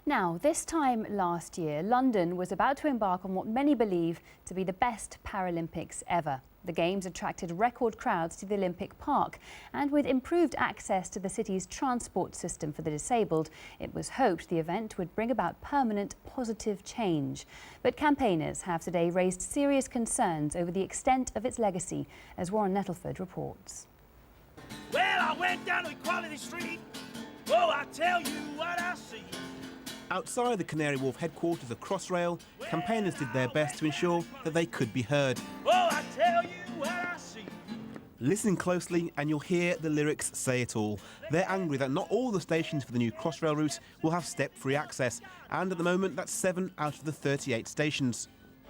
Now, this time last year, London was about to embark on what many believe to be the best Paralympics ever. The Games attracted record crowds to the Olympic Park, and with improved access to the city's transport system for the disabled, it was hoped the event would bring about permanent positive change. But campaigners have today raised serious concerns over the extent of its legacy, as Warren Nettleford reports. Well, I went down to Equality Street. Oh, I tell you what I see. Outside the Canary Wharf headquarters of Crossrail, campaigners did their best to ensure that they could be heard. Oh, I tell you what I see. Listen closely and you'll hear the lyrics say it all. They're angry that not all the stations for the new Crossrail route will have step-free access, and at the moment that's 7 out of the 38 stations.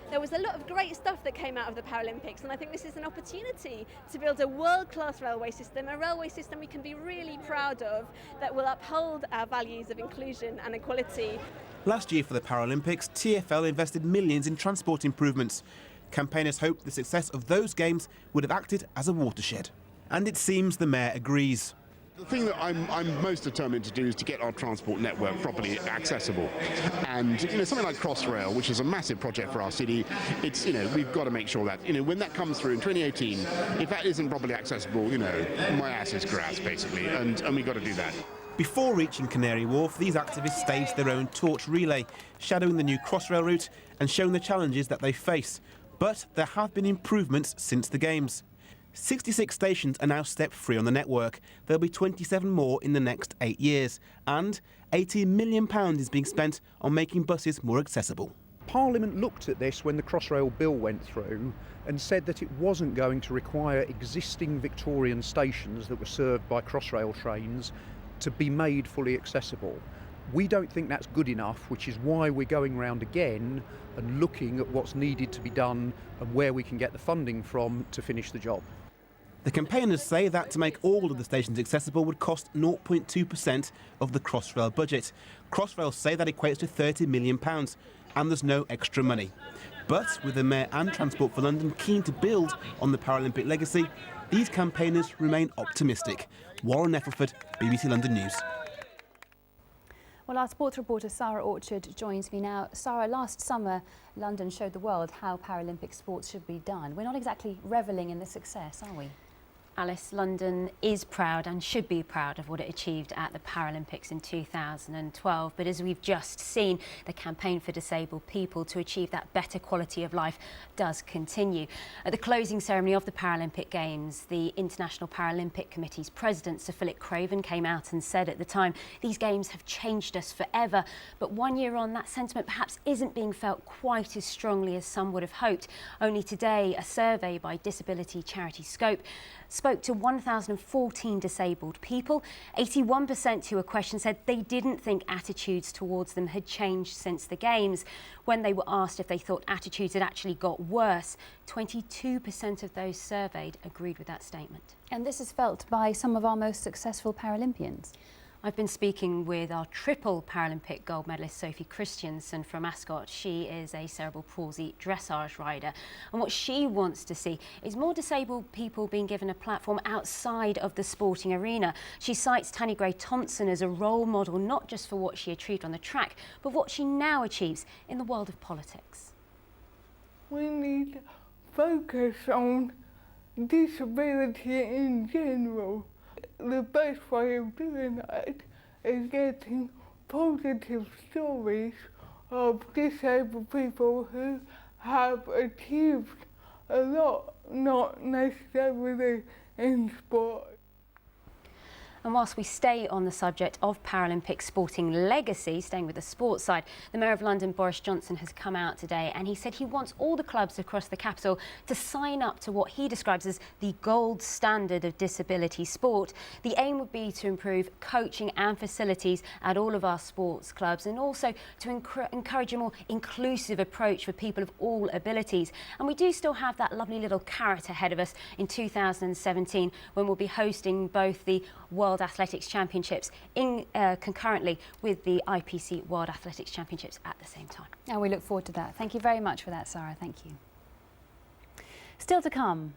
There was a lot of great stuff that came out of the Paralympics, and I think this is an opportunity to build a world-class railway system we can be really proud of, that will uphold our values of inclusion and equality. Last year for the Paralympics, TfL invested millions in transport improvements. Campaigners hoped the success of those games would have acted as a watershed. And it seems the Mayor agrees. The thing that I'm most determined to do is to get our transport network properly accessible. And something like Crossrail, which is a massive project for our city, it's we've got to make sure that when that comes through in 2018, if that isn't properly accessible, my ass is grass basically, and we've got to do that. Before reaching Canary Wharf, these activists staged their own torch relay, shadowing the new Crossrail route and showing the challenges that they face. But there have been improvements since the Games. 66 stations are now step-free on the network. There'll be 27 more in the next 8 years. And £18 million is being spent on making buses more accessible. Parliament looked at this when the Crossrail bill went through and said that it wasn't going to require existing Victorian stations that were served by Crossrail trains to be made fully accessible. We don't think that's good enough, which is why we're going round again and looking at what's needed to be done and where we can get the funding from to finish the job. The campaigners say that to make all of the stations accessible would cost 0.2% of the Crossrail budget. Crossrail say that equates to £30 million, and there's no extra money. But with the Mayor and Transport for London keen to build on the Paralympic legacy, these campaigners remain optimistic. Warren Nettleford, BBC London News. Well, our sports reporter Sarah Orchard joins me now. Sarah, last summer London showed the world how Paralympic sports should be done. We're not exactly revelling in the success, are we? Alice, London is proud and should be proud of what it achieved at the Paralympics in 2012. But as we've just seen, the campaign for disabled people to achieve that better quality of life does continue. At the closing ceremony of the Paralympic Games, the International Paralympic Committee's president, Sir Philip Craven, came out and said at the time, these games have changed us forever. But 1 year on, that sentiment perhaps isn't being felt quite as strongly as some would have hoped. Only today, a survey by disability charity Scope spoke to 1,014 disabled people. 81% who were questioned said they didn't think attitudes towards them had changed since the Games. When they were asked if they thought attitudes had actually got worse, 22% of those surveyed agreed with that statement. And this is felt by some of our most successful Paralympians. I've been speaking with our triple Paralympic gold medalist Sophie Christiansen from Ascot. She is a cerebral palsy dressage rider, and what she wants to see is more disabled people being given a platform outside of the sporting arena. She cites Tanni Grey-Thompson as a role model, not just for what she achieved on the track, but what she now achieves in the world of politics. We need to focus on disability in general. The best way of doing that is getting positive stories of disabled people who have achieved a lot, not necessarily in sport. And whilst we stay on the subject of Paralympic sporting legacy, staying with the sports side, the Mayor of London, Boris Johnson, has come out today and he said he wants all the clubs across the capital to sign up to what he describes as the gold standard of disability sport. The aim would be to improve coaching and facilities at all of our sports clubs, and also to encourage a more inclusive approach for people of all abilities. And we do still have that lovely little carrot ahead of us in 2017, when we'll be hosting both the World Athletics Championships concurrently with the IPC World Athletics Championships at the same time. And we look forward to that. Thank you very much for that, Sarah. Thank you. Still to come.